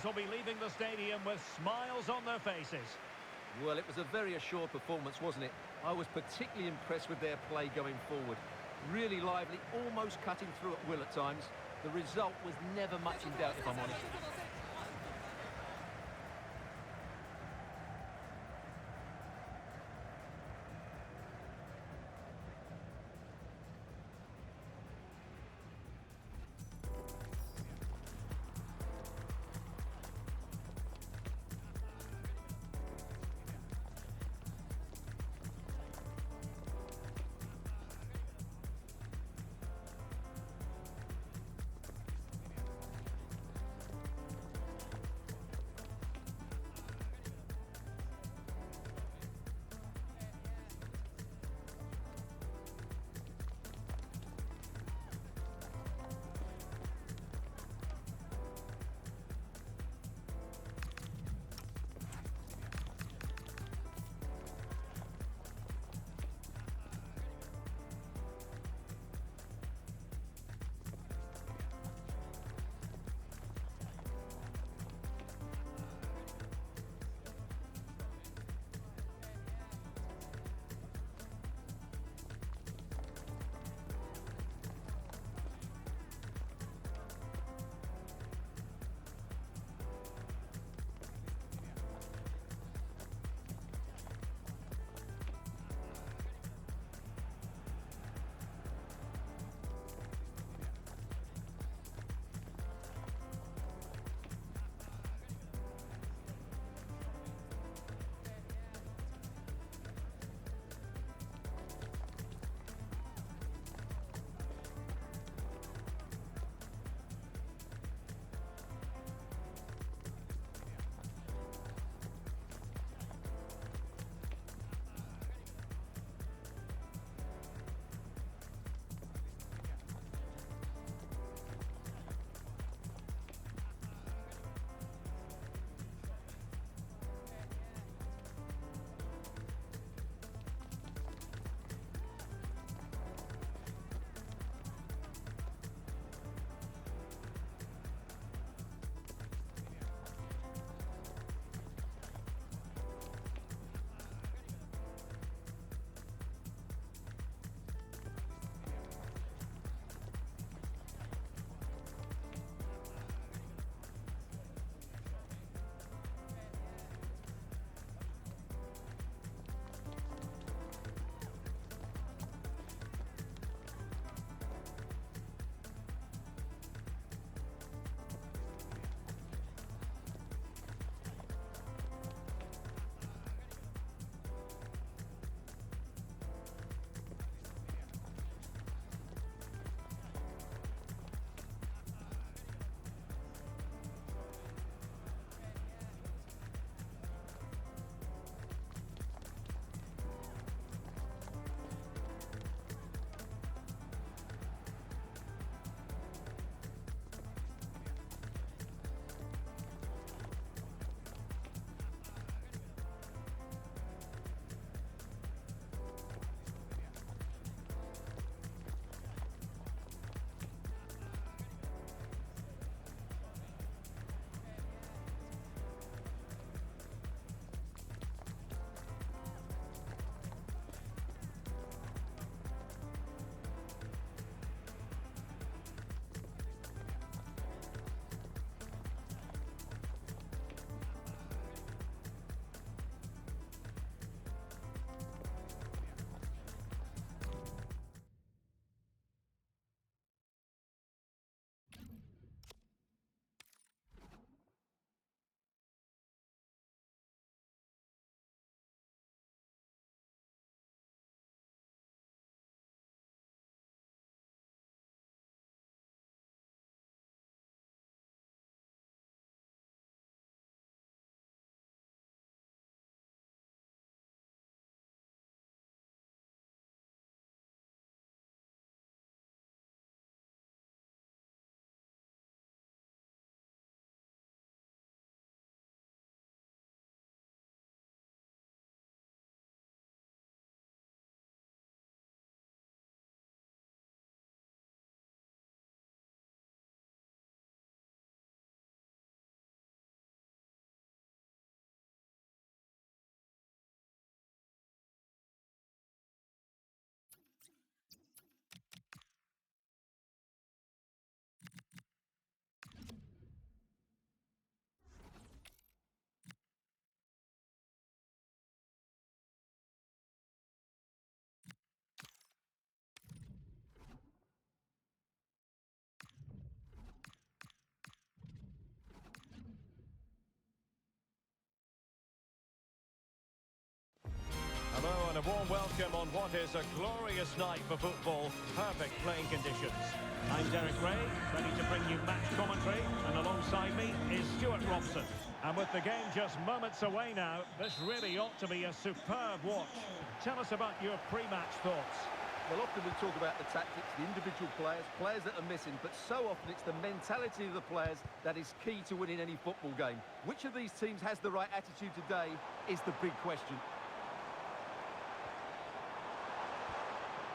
Will be leaving the stadium with smiles on their faces. Well, it was a very assured performance, wasn't it? I was particularly impressed with their play going forward. Really lively, almost cutting through at will at times. The result was never much in doubt, if I'm honest. warm welcome on what is a glorious night for football. Perfect playing conditions. I'm Derek Ray, ready to bring you match commentary, and alongside me is Stuart Robson. And with the game just moments away now, this really ought to be a superb watch. Tell us about your pre-match thoughts. Well, often we talk about the tactics, the individual players that are missing, but so often it's the mentality of the players that is key to winning any football game. Which of these teams has the right attitude today is the big question.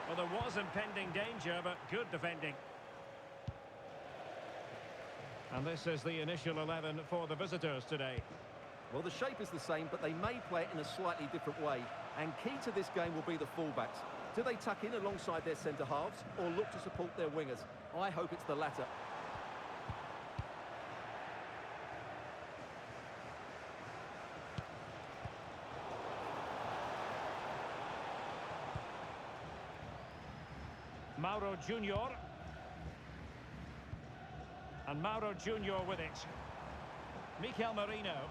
Well, there was impending danger, but good defending. And this is the initial 11 for the visitors today. Well, the shape is the same, but they may play it in a slightly different way. And key to this game will be the fullbacks. Do they tuck in alongside their centre-halves or look to support their wingers? I hope it's the latter. Mauro Junior. And Mauro Junior with it. Mikel Merino.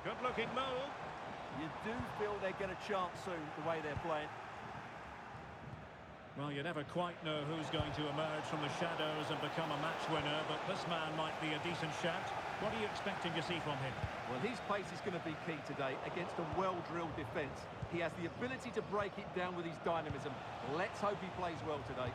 Good-looking move. You do feel they're going to chance soon, the way they're playing. Well, you never quite know who's going to emerge from the shadows and become a match winner, but this man might be a decent shout. What are you expecting to see from him? Well, his pace is going to be key today against a well-drilled defence. He has the ability to break it down with his dynamism. Let's hope he plays well today.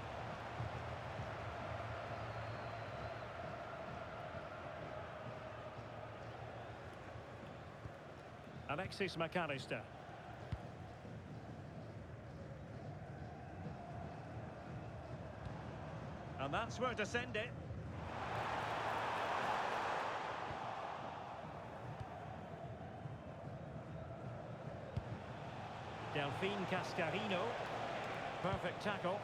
Alexis Mac Allister. And that's where to send it. Delphine Cascarino. Perfect tackle.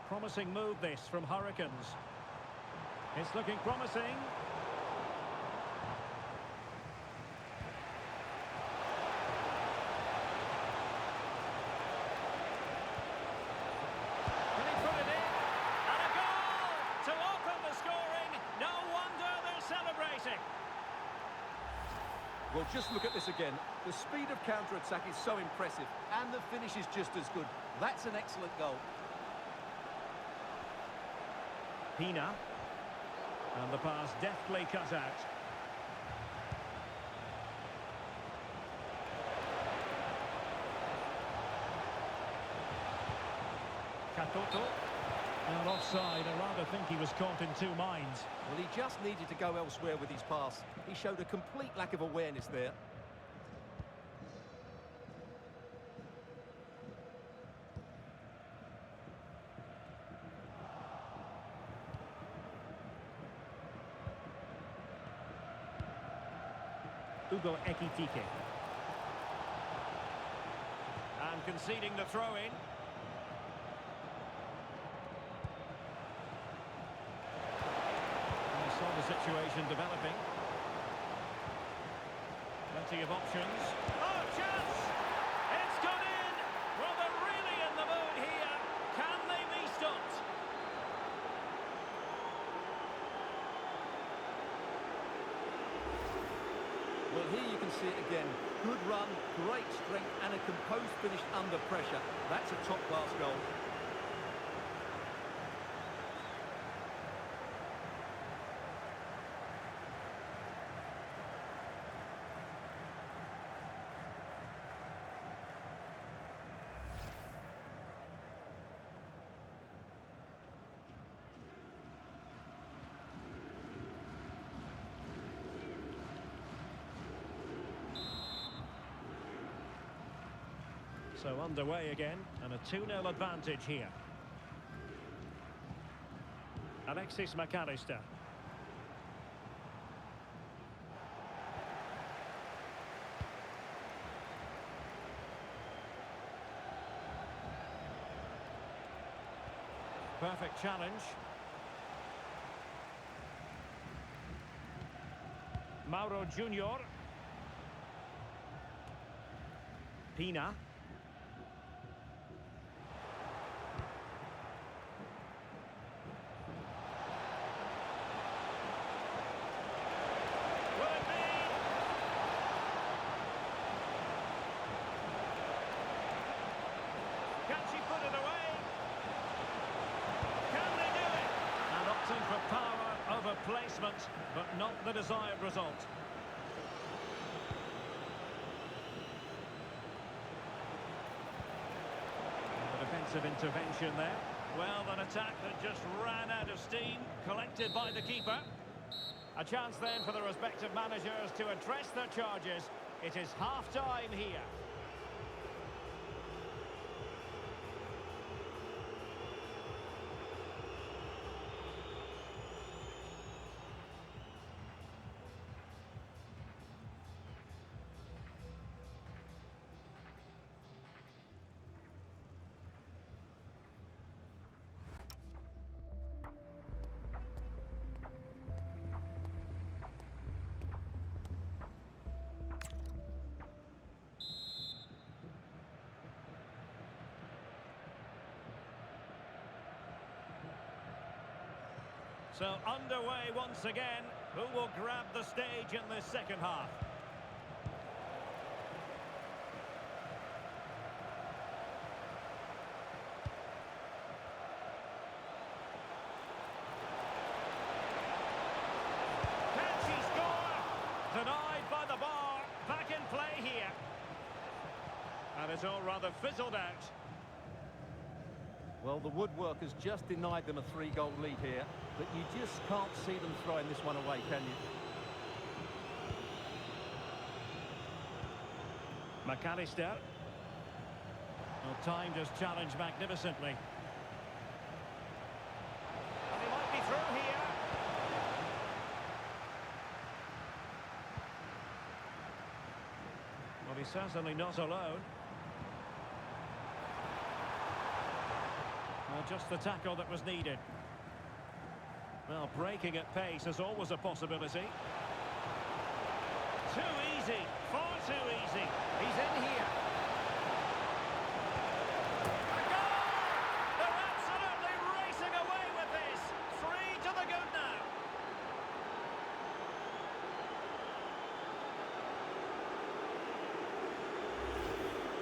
Promising move this from Hurricanes. It's looking promising. Can he put it in? And a goal to open the scoring. No wonder they're celebrating. Well, just look at this again. The speed of counter-attack is so impressive, and the finish is just as good. That's an excellent goal. Pina. And the pass deftly cut out. Katoto. And offside. I rather think he was caught in two minds. Well, he just needed to go elsewhere with his pass. He showed a complete lack of awareness there. Ugo Ekitike. And conceding the throw-in. We saw the situation developing. Plenty of options. Oh, chance! It's gone in! Well, they're really in the mood here. Can they be stopped? Well, here you can see it again. Good run, great strength, and a composed finish under pressure. That's a top-class goal. So underway again, and a 2-0 advantage here. Alexis Mac Allister. Perfect challenge. Mauro Junior. Pina. not the desired result. The defensive intervention there. Well, an attack that just ran out of steam, collected by the keeper. A chance then for the respective managers to address their charges. It is half-time here. So underway once again. Who will grab the stage in this second half? Can she score? Denied by the bar. Back in play here. And it's all rather fizzled out. Well, the woodwork has just denied them a 3-goal lead here, but you just can't see them throwing this one away, can you? McAllister. Well, timed his challenge magnificently. And he might be through here. Well, he's certainly not alone. Well, just the tackle that was needed. Well, breaking at pace is always a possibility. Too easy, far too easy. He's in here. A goal! They're absolutely racing away with this. 3 to the good now.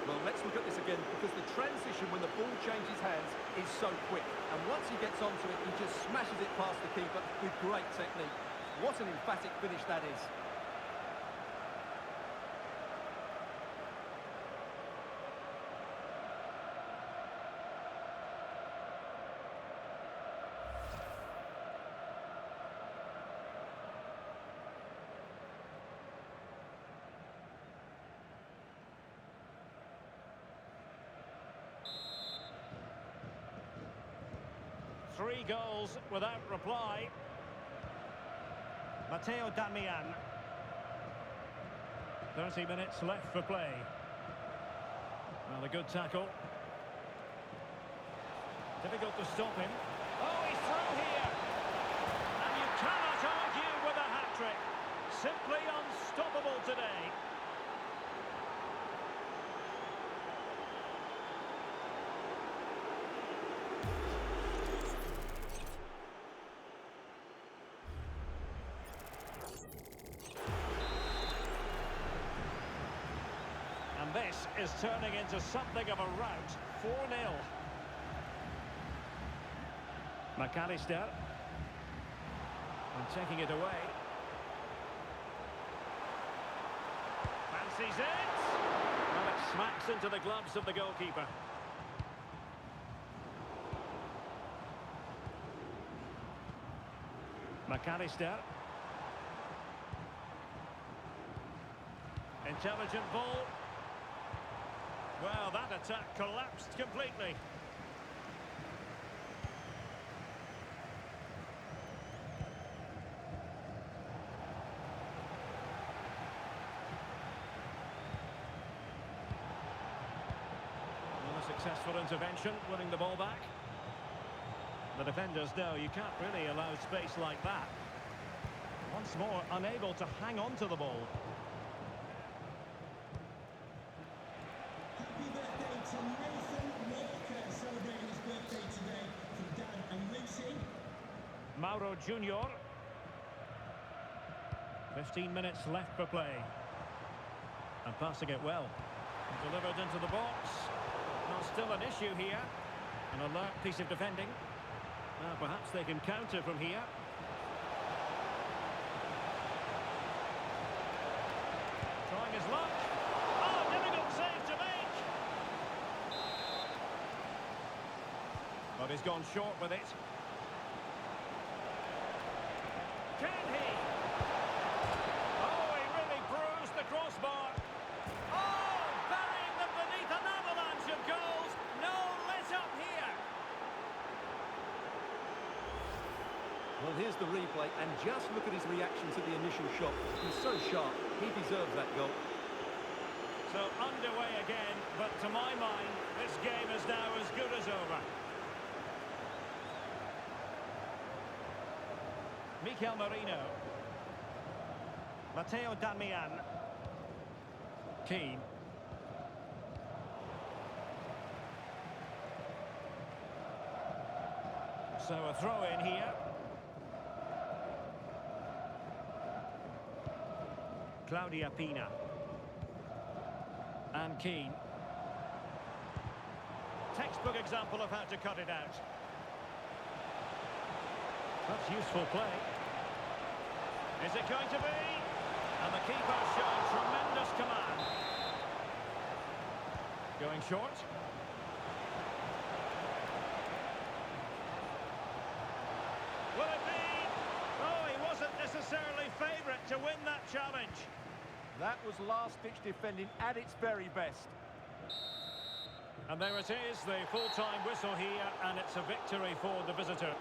Well, let's look at this again, because the transition when the ball changes hands is so quick. And once he gets onto it, he just smashes it past the keeper with great technique. What an emphatic finish that is. Three goals without reply. Matteo Darmian. 30 minutes left for play. Well, a good tackle. Difficult to stop him. Oh, he's through here. And you cannot argue with a hat-trick. Simply unstoppable today. And this is turning into something of a rout. 4-0. McAllister. And taking it away. Fancies it. Well, it smacks into the gloves of the goalkeeper. McAllister. Intelligent ball. Well, that attack collapsed completely. Well, a successful intervention, winning the ball back. The defenders know you can't really allow space like that. Once more, unable to hang on to the ball. Mauro Junior. 15 minutes left for play. And passing it well. Delivered into the box. Well, still an issue here. An alert piece of defending. Perhaps they can counter from here. his luck. Oh, difficult save to make. But he's gone short with it. Can he? Oh, he really bruised the crossbar. Oh, burying them beneath an avalanche of goals. No let up here. Well, here's the replay, and just look at his reaction to the initial shot. He's so sharp, he deserves that goal. So underway again, but to my mind, this game is now as good as over. Mikel Merino. Matteo Darmian. Keane. So a throw in here. Claudia Pina. And Keane. Textbook example of how to cut it out. That's useful play. Is it going to be? And the keeper showed tremendous command. Going short. Will it be? Oh, he wasn't necessarily favourite to win that challenge. That was last-ditch defending at its very best. And there it is, the full-time whistle here, and it's a victory for the visitor.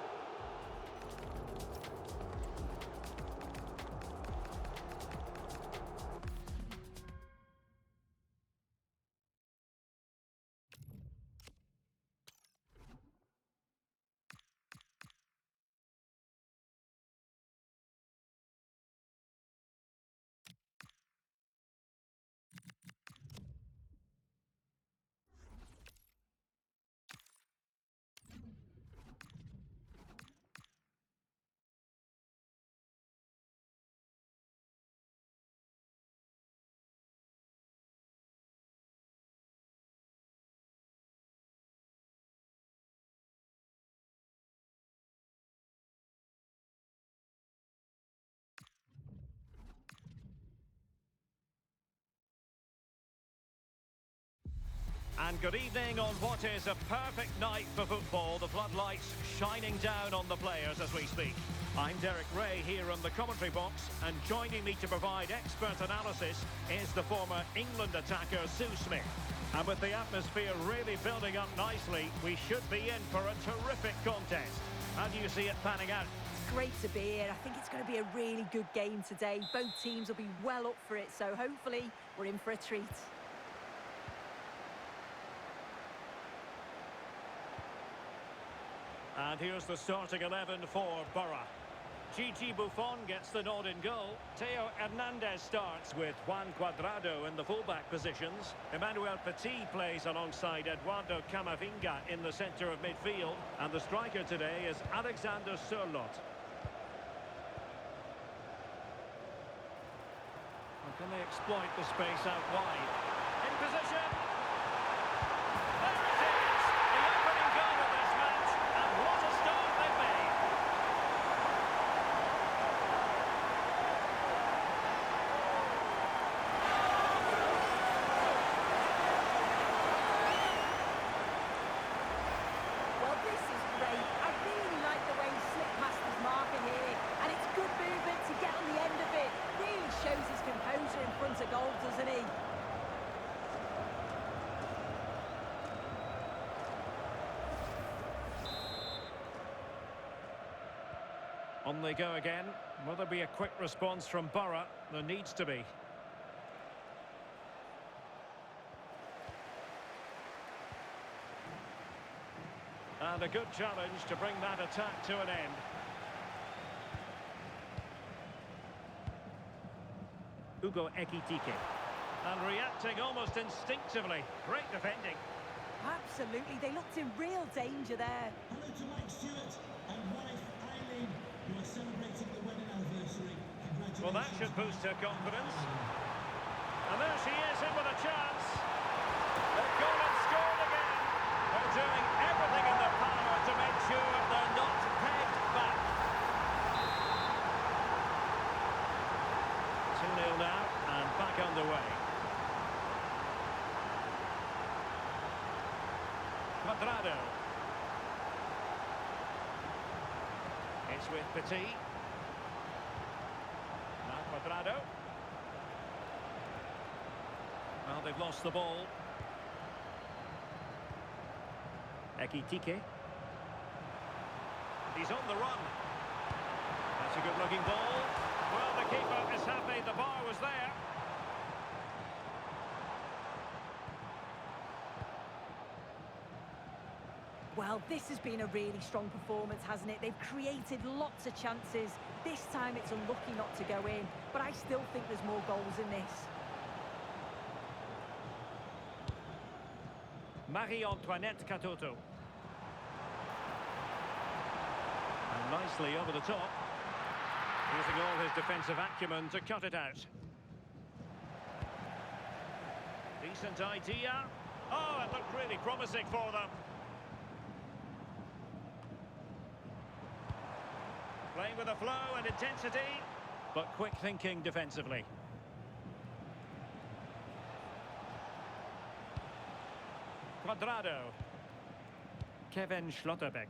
And good evening on what is a perfect night for football. The floodlights shining down on the players as we speak. I'm Derek Ray here in the commentary box, and joining me to provide expert analysis is the former England attacker Sue Smith. And with the atmosphere really building up nicely, we should be in for a terrific contest. How do you see it panning out? It's great to be here. I think it's going to be a really good game today. Both teams will be well up for it, so hopefully we're in for a treat. And here's the starting 11 for Borough. Gigi Buffon gets the nod in goal. Theo Hernandez starts with Juan Cuadrado in the fullback positions. Emmanuel Petit plays alongside Eduardo Camavinga in the centre of midfield. And the striker today is Alexander Sørloth. And can they exploit the space out wide? In position. There it is! The opening goal of this match. And what a start they've made! Well, this is great. I really like the way he slipped past his marker here. And it's good movement to get on the end of it. Really shows his composure in front of goal, doesn't he? On they go again. Will there be a quick response from Borough? There needs to be. And a good challenge to bring that attack to an end. Ugo Ekitike. And reacting almost instinctively. Great defending. Absolutely. They looked in real danger there. Hello to Mike Stewart and wife Eileen, who are celebrating the wedding anniversary. Congratulations. Well, that should boost her confidence. And there she is, in with a chance. They've gone and scored again. They're doing everything in their power to make sure they're not pegged back. 2-0 now, and back underway. It's with Petit. Now Cuadrado. Well, they've lost the ball. Ekitike. He's on the run. That's a good-looking ball. Well, the keeper is happy the bar was there. Well, this has been a really strong performance, hasn't it? They've created lots of chances. This time it's unlucky not to go in, but I still think there's more goals in this. Marie-Antoinette Katoto. And nicely over the top. Using all his defensive acumen to cut it out. Decent idea. Oh, it looked really promising for them. Playing with a flow and intensity, but quick thinking defensively. Cuadrado. Kevin Schlotterbeck.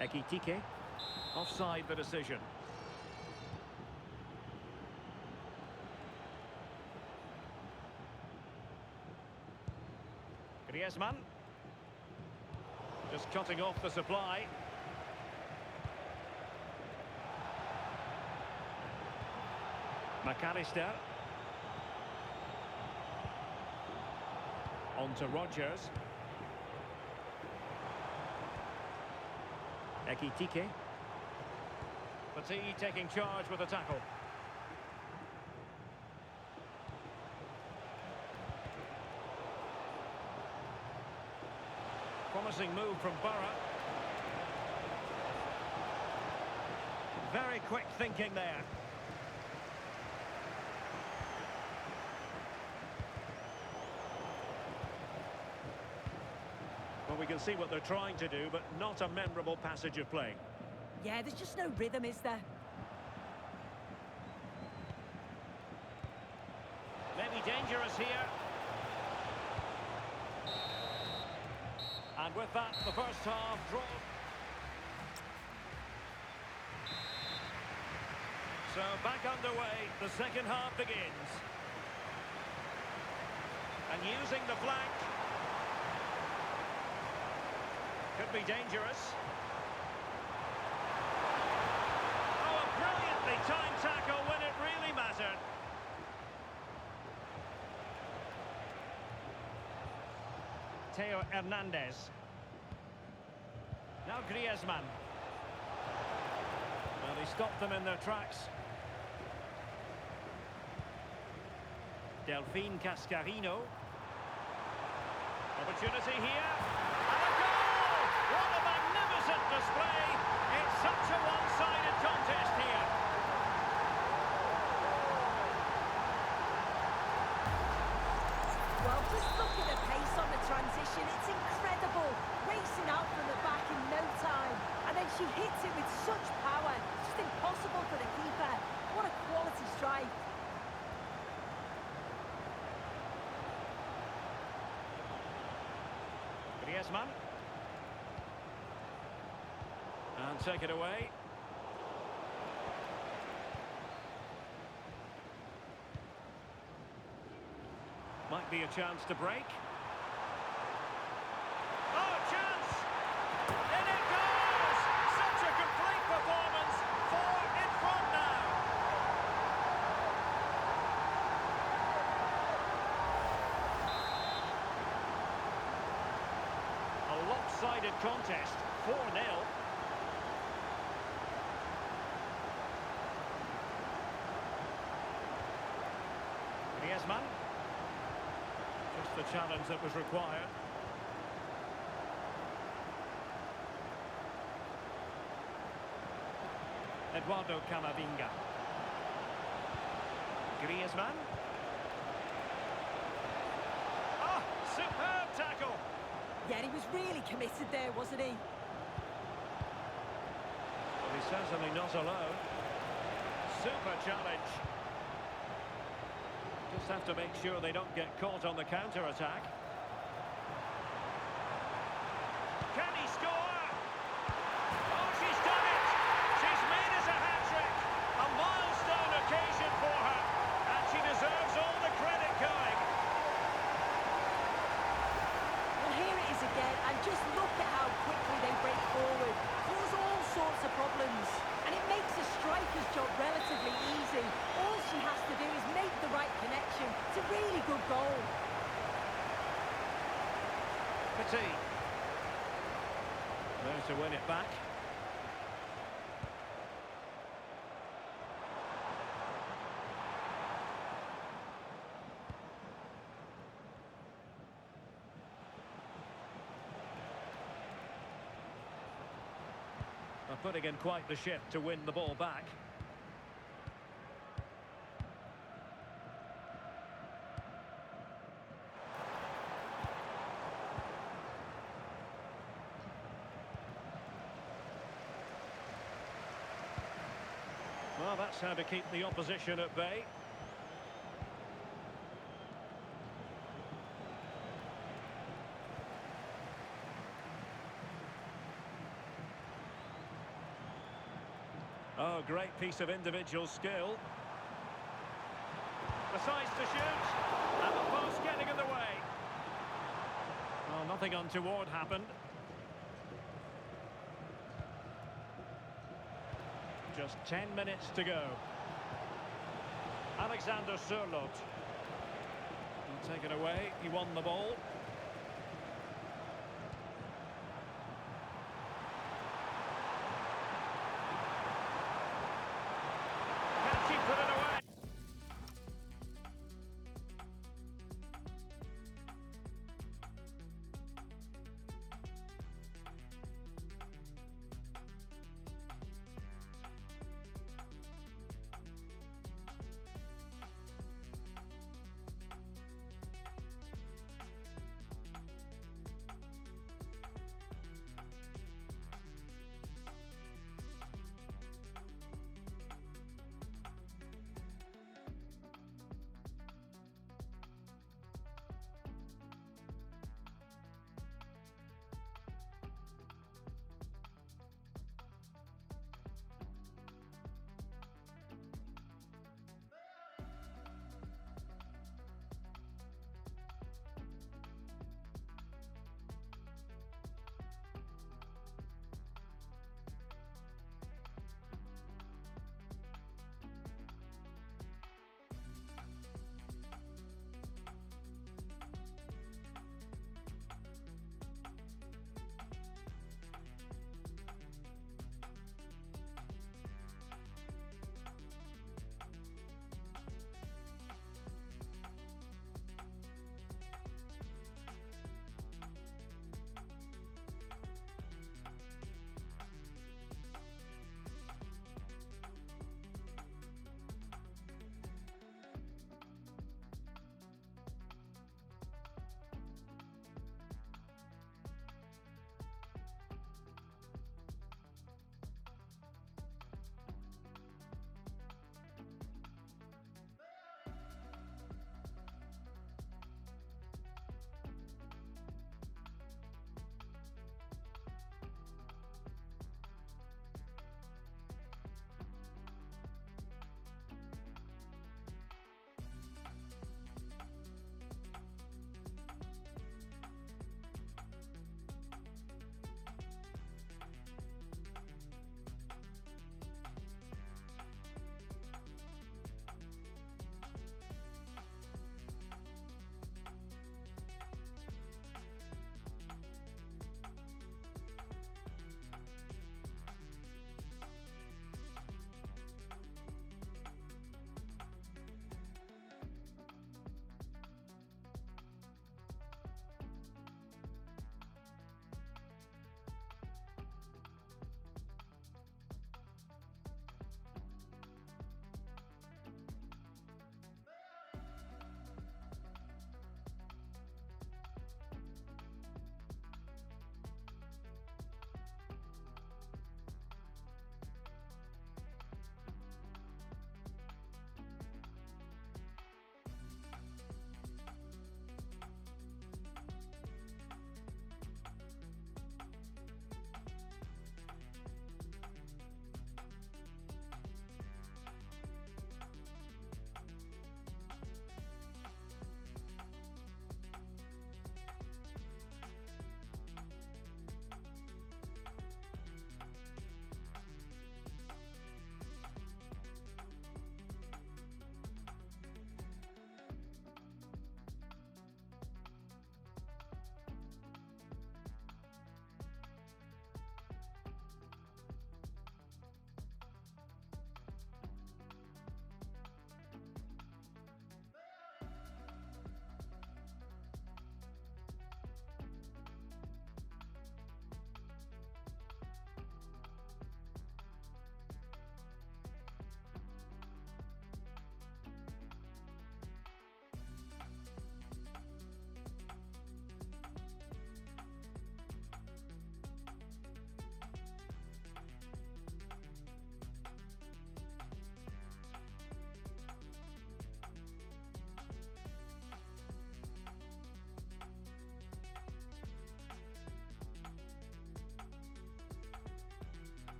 Ekitike. Offside the decision. Griezmann. Just cutting off the supply. McAllister. On to Rodgers. Ekitike. Petit taking charge with a tackle. Promising move from Borough. Very quick thinking there. Well, we can see what they're trying to do, but not a memorable passage of play. Yeah, there's just no rhythm, is there? Maybe dangerous here. And with that, the first half draw. So back underway, the second half begins. And using the flank. Could be dangerous. Oh, a brilliantly timed tackle when it really mattered. Theo Hernandez. Now Griezmann. Well, he stopped them in their tracks. Delphine Cascarino. Opportunity here. And a goal! What a magnificent display! It's such a one-sided contest here. Well, just look at the pace on the transition. It's incredible. Racing out from the back in no time. And then she hits it with such power. It's just impossible for the keeper. What a quality strike. Griezmann. And take it away. Might be a chance to break. Oh, chance! In it goes! Such a complete performance. 4 in front now. A lopsided contest. 4-0. Griezmann. Just the challenge that was required. Eduardo Camavinga. Griezmann. Ah, superb tackle. Yeah, he was really committed there, wasn't he? Well, he's certainly not alone. super challenge. Just have to make sure they don't get caught on the counter-attack. Can he score? Oh, she's done it! She's made us a hat-trick! A milestone occasion for her, and she deserves all the credit going. Well, here it is again, and just look at how quickly they break forward. Cause all sorts of problems. And it makes a striker's job relatively easy. All she has to do is make the right connection. It's a really good goal. Petit. There to win it back. Are putting in quite the shift to win the ball back. Well, that's how to keep the opposition at bay. Oh, great piece of individual skill. Decides to shoot. And the post getting in the way. Well, nothing untoward happened. Just 10 minutes to go. Alexander Sørloth. Taken away, he won the ball. Can she put it away?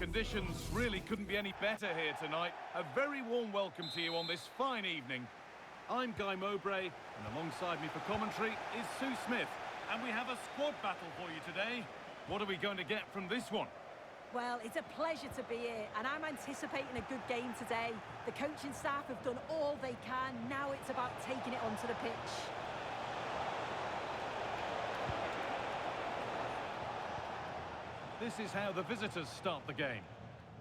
conditions really couldn't be any better here tonight. A very warm welcome to you on this fine evening. I'm Guy Mowbray, and alongside me for commentary is Sue Smith. And we have a squad battle for you today. What are we going to get from this one? Well, it's a pleasure to be here, and I'm anticipating a good game today. The coaching staff have done all they can. Now it's about taking it onto the pitch. This is how the visitors start the game.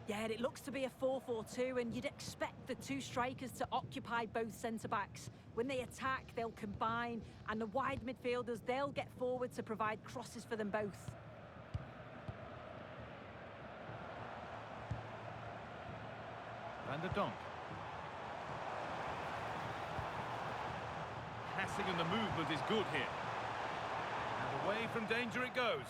Yeah, it looks to be a 4-4-2, and you'd expect the two strikers to occupy both centre-backs. When they attack, they'll combine, and the wide midfielders, they'll get forward to provide crosses for them both. Van der Donk. Passing and the movement is good here. And away from danger it goes.